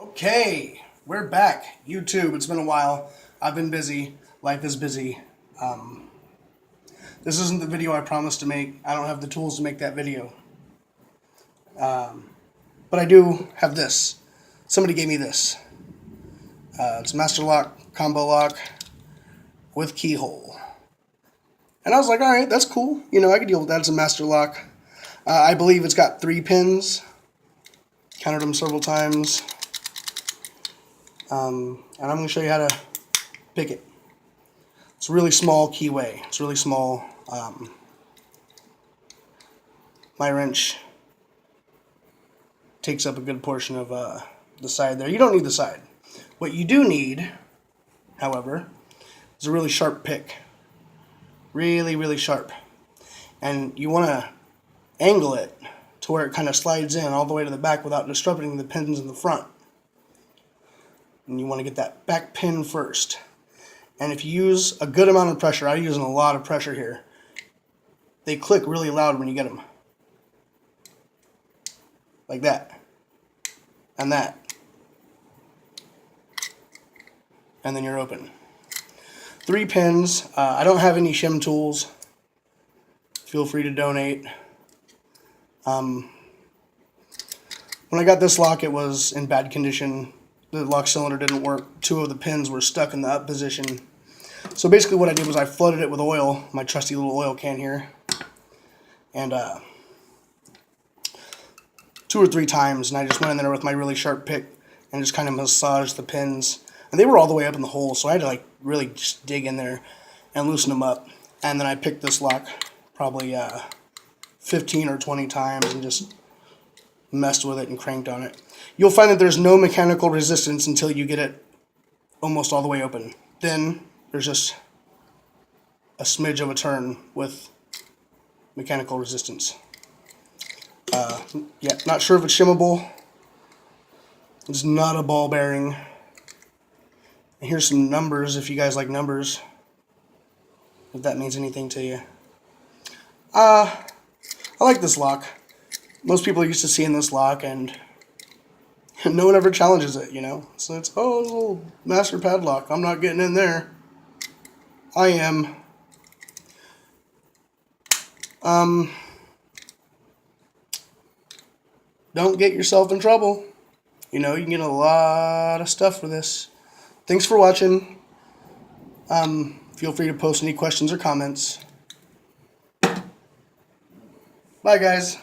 Okay, we're back. YouTube, it's been a while. I've been busy. Life is busy. This isn't the video I promised to make. I don't have the tools to make that video. But I do have this. Somebody gave me this. It's a master lock, combo lock with keyhole. And I was like, alright, that's cool. You know, I could deal with that. It's a master lock. I believe it's got 3 pins. Counted them several times. And I'm going to show you how to pick it. It's a really small keyway. It's really small. My wrench takes up a good portion of the side there. You don't need the side. What you do need, however, is a really sharp pick. Really, really sharp. And you want to angle it to where it kind of slides in all the way to the back without disrupting the pins in the front. And you want to get that back pin first. And if you use a good amount of pressure, I'm using a lot of pressure here, they click really loud when you get them. Like that. And that. And then you're open. 3 pins. I don't have any shim tools. Feel free to donate. When I got this lock, it was in bad condition. The lock cylinder didn't work. 2 of the pins were stuck in the up position. So basically what I did was I flooded it with oil, my trusty little oil can here. And 2 or 3 times, and I just went in there with my really sharp pick and just kind of massaged the pins. And they were all the way up in the hole, so I had to like really just dig in there and loosen them up. And then I picked this lock probably 15 or 20 times and just messed with it and cranked on it. You'll find that there's no mechanical resistance until you get it almost all the way open. Then there's just a smidge of a turn with mechanical resistance. Yeah, not sure if it's shimmable. It's not a ball bearing. And here's some numbers if you guys like numbers, if that means anything to you. I like this lock. Most people are used to seeing this lock, and no one ever challenges it, you know. So it's, oh, it's a little master padlock. I'm not getting in there. I am. Don't get yourself in trouble. You know, you can get a lot of stuff for this. Thanks for watching. Feel free to post any questions or comments. Bye, guys.